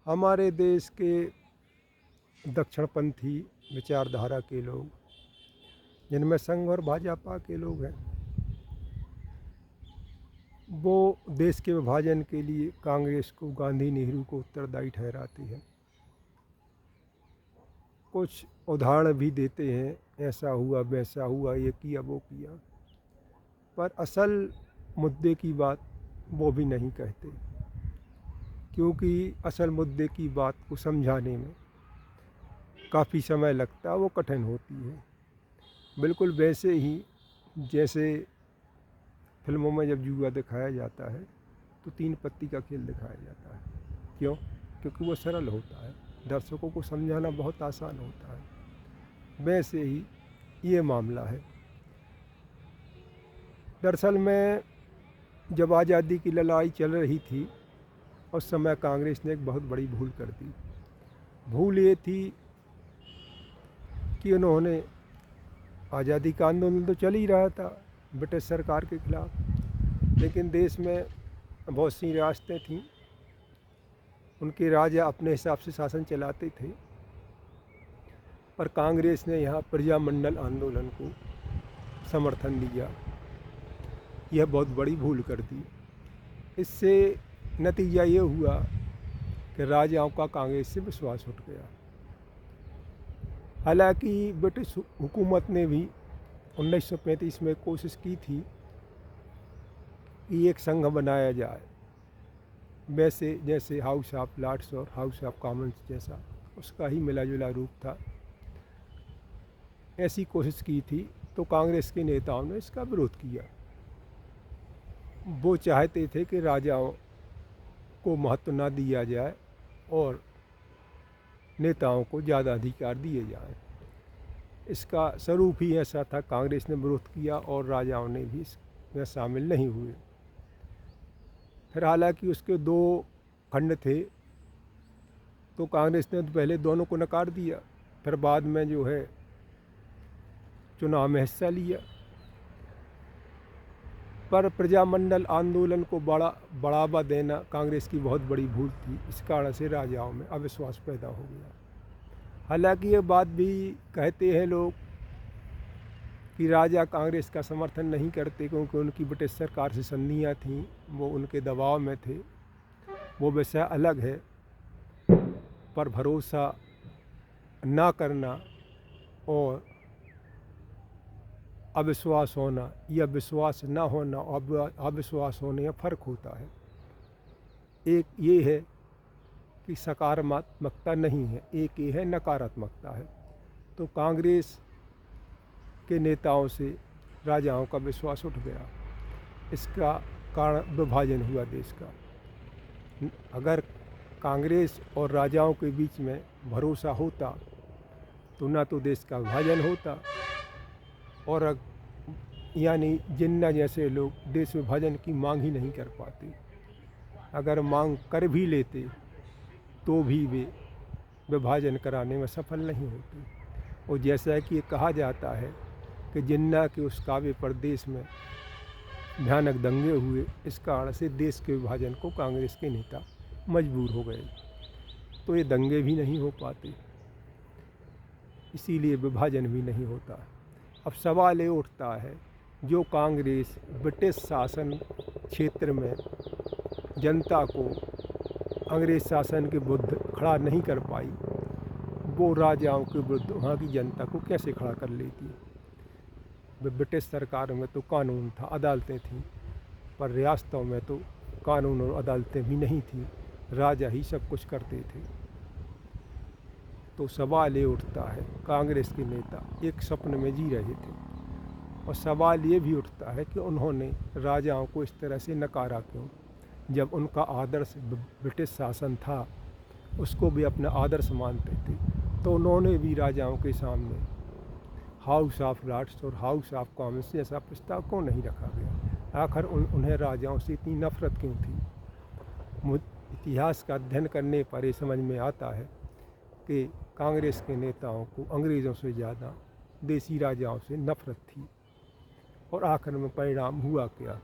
हमारे देश के दक्षिणपंथी विचारधारा के लोग, जिनमें संघ और भाजपा के लोग हैं, वो देश के विभाजन के लिए कांग्रेस को, गांधी नेहरू को उत्तरदायी ठहराती है। कुछ उदाहरण भी देते हैं, ऐसा हुआ वैसा हुआ, ये किया वो किया, पर असल मुद्दे की बात वो भी नहीं कहते, क्योंकि असल मुद्दे की बात को समझाने में काफ़ी समय लगता है, वो कठिन होती है। बिल्कुल वैसे ही जैसे फिल्मों में जब जुआ दिखाया जाता है तो 3 पत्ती का खेल दिखाया जाता है। क्यों? क्योंकि वो सरल होता है, दर्शकों को समझाना बहुत आसान होता है। वैसे ही ये मामला है। दरअसल में जब आज़ादी की लड़ाई चल रही थी, उस समय कांग्रेस ने एक बहुत बड़ी भूल कर दी। भूल ये थी कि उन्होंने, आज़ादी का आंदोलन तो चल ही रहा था ब्रिटिश सरकार के खिलाफ, लेकिन देश में बहुत सी रियासतें थीं, उनके राजा अपने हिसाब से शासन चलाते थे, पर कांग्रेस ने यहाँ प्रजामंडल आंदोलन को समर्थन दिया। यह बहुत बड़ी भूल कर दी। इससे नतीजा ये हुआ कि राजाओं का कांग्रेस से विश्वास उठ गया। हालांकि ब्रिटिश हुकूमत ने भी 1935 में कोशिश की थी कि एक संघ बनाया जाए, वैसे जैसे हाउस ऑफ लॉर्ड्स और हाउस ऑफ कॉमन्स जैसा, उसका ही मिला जुला रूप था। ऐसी कोशिश की थी तो कांग्रेस के नेताओं ने इसका विरोध किया। वो चाहते थे कि राजाओं को महत्व ना दिया जाए और नेताओं को ज़्यादा अधिकार दिए जाएं। इसका स्वरूप ही ऐसा था, कांग्रेस ने विरोध किया और राजाओं ने भी इसमें शामिल नहीं हुए। फिर हालांकि उसके 2 खंड थे, तो कांग्रेस ने तो पहले दोनों को नकार दिया, फिर बाद में जो है चुनाव में हिस्सा लिया। पर प्रजामंडल आंदोलन को बढ़ावा देना कांग्रेस की बहुत बड़ी भूल थी। इस कारण से राजाओं में अविश्वास पैदा हो गया। हालांकि ये बात भी कहते हैं लोग कि राजा कांग्रेस का समर्थन नहीं करते, क्योंकि उनकी ब्रिटिश सरकार से संधियाँ थीं, वो उनके दबाव में थे। वो विषय अलग है, पर भरोसा ना करना और अविश्वास होना या विश्वास ना होना और अविश्वास होने में फ़र्क होता है। एक ये है कि सकारात्मकता नहीं है, एक ये है नकारात्मकता है। तो कांग्रेस के नेताओं से राजाओं का विश्वास उठ गया। इसका कारण विभाजन हुआ देश का। अगर कांग्रेस और राजाओं के बीच में भरोसा होता तो ना तो देश का विभाजन होता, और यानी जिन्ना जैसे लोग देश विभाजन की मांग ही नहीं कर पाते। अगर मांग कर भी लेते तो भी वे विभाजन कराने में सफल नहीं होते। और जैसा कि ये कहा जाता है कि जिन्ना के उस काव्य पर देश में भयानक दंगे हुए, इस कारण से देश के विभाजन को कांग्रेस के नेता मजबूर हो गए, तो ये दंगे भी नहीं हो पाते, इसीलिए विभाजन भी नहीं होता। अब सवाल ये उठता है, जो कांग्रेस ब्रिटिश शासन क्षेत्र में जनता को अंग्रेज शासन के विरुद्ध खड़ा नहीं कर पाई, वो राजाओं के विरुद्ध वहाँ की जनता को कैसे खड़ा कर लेती। ब्रिटिश सरकार में तो कानून था, अदालतें थीं, पर रियासतों में तो कानून और अदालतें भी नहीं थीं, राजा ही सब कुछ करते थे। तो सवाल ये उठता है, कांग्रेस के नेता एक स्वप्न में जी रहे थे, और सवाल ये भी उठता है कि उन्होंने राजाओं को इस तरह से नकारा क्यों, जब उनका आदर्श ब्रिटिश शासन था, उसको भी अपना आदर्श मानते थे। तो उन्होंने भी राजाओं के सामने हाउस ऑफ लॉर्ड्स और हाउस ऑफ कॉमन्स जैसा प्रस्ताव क्यों नहीं रखा गया। आखिर उन्हें राजाओं से इतनी नफरत क्यों थी। इतिहास का अध्ययन करने पर ये समझ में आता है कि कांग्रेस के नेताओं को अंग्रेज़ों से ज़्यादा देसी राजाओं से नफरत थी। और आखिर में परिणाम हुआ क्या,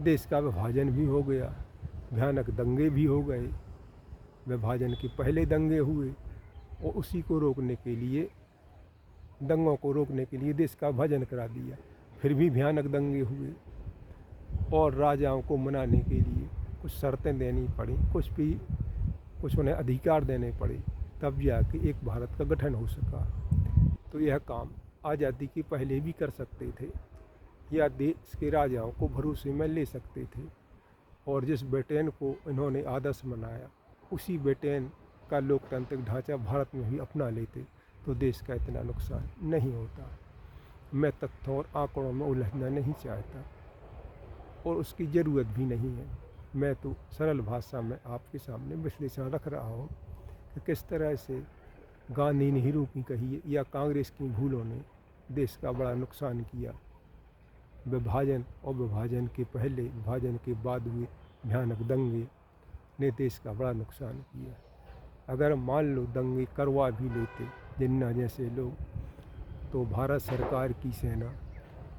देश का विभाजन भी हो गया, भयानक दंगे भी हो गए, विभाजन के पहले दंगे हुए, और उसी को रोकने के लिए, दंगों को रोकने के लिए देश का विभाजन करा दिया। फिर भी भयानक दंगे हुए और राजाओं को मनाने के लिए कुछ शर्तें देनी पड़ी, कुछ उन्हें अधिकार देने पड़े, तब जाके एक भारत का गठन हो सका। तो यह काम आज़ादी के पहले भी कर सकते थे, या देश के राजाओं को भरोसे में ले सकते थे, और जिस ब्रिटेन को इन्होंने आदर्श बनाया उसी ब्रिटेन का लोकतांत्रिक ढांचा भारत में भी अपना लेते तो देश का इतना नुकसान नहीं होता। मैं तथ्यों और आंकड़ों में उलझना नहीं चाहता, और उसकी ज़रूरत भी नहीं है। मैं तो सरल भाषा में आपके सामने विश्लेषण रख रहा हूँ कि किस तरह से गांधी, नेहरू की कहिए या कांग्रेस की भूलों ने देश का बड़ा नुकसान किया। विभाजन और विभाजन के पहले, विभाजन के बाद हुए भयानक दंगे ने देश का बड़ा नुकसान किया। अगर मान लो दंगे करवा भी लेते जिन्ना जैसे लोग, तो भारत सरकार की सेना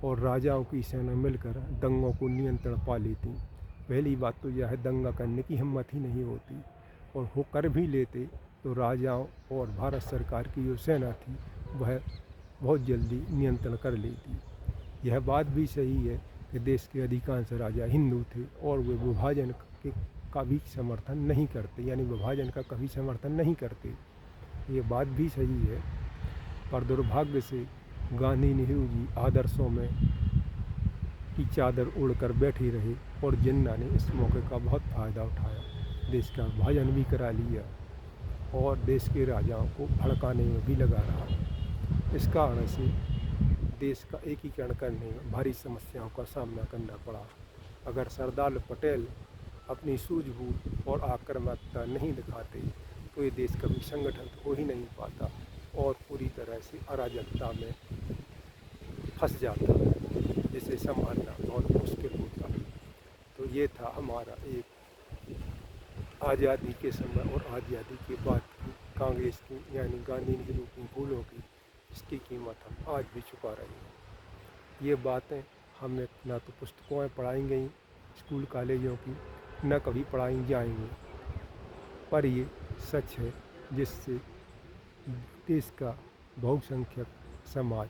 और राजाओं की सेना मिलकर दंगों को नियंत्रण पा लेती। पहली बात तो यह है, दंगा करने की हिम्मत ही नहीं होती, और हो कर भी लेते तो राजाओं और भारत सरकार की जो सेना थी वह बहुत जल्दी नियंत्रण कर लेती। यह बात भी सही है कि देश के अधिकांश राजा हिंदू थे और वे विभाजन का भी समर्थन नहीं करते, यानी विभाजन का कभी समर्थन नहीं करते। ये बात भी सही है, पर दुर्भाग्य से गांधी, नेहरू जी आदर्शों में की चादर उड़कर बैठे रहे, और जिन्ना ने इस मौके का बहुत फ़ायदा उठाया, देश का विभाजन भी करा लिया और देश के राजाओं को भड़काने में भी लगा रहा। इस कारण से देश का एकीकरण करने में भारी समस्याओं का सामना करना पड़ा। अगर सरदार पटेल अपनी सूझबूझ और आक्रामकता नहीं दिखाते तो ये देश कभी संगठन हो ही नहीं पाता और पूरी तरह से अराजकता में फंस जाता, जिसे संभालना बहुत मुश्किल होता। तो ये था हमारा एक आज़ादी के समय और आज़ादी के बाद की कांग्रेस की, यानी गांधी, नेहरू की भूलों की, इसकी कीमत हम आज भी चुका रहे हैं। ये बातें हमें ना तो पुस्तकों में पढ़ाई गई स्कूल कॉलेजों की, न कभी पढ़ाई जाएंगी, पर ये सच है जिससे देश का बहुसंख्यक समाज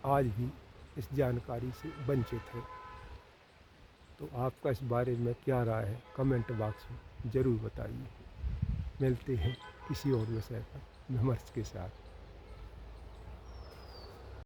आज भी इस जानकारी से वंचित है। तो आपका इस बारे में क्या राय है, कमेंट बॉक्स में ज़रूर बताइए। मिलते हैं किसी और विषय पर विमर्श के साथ।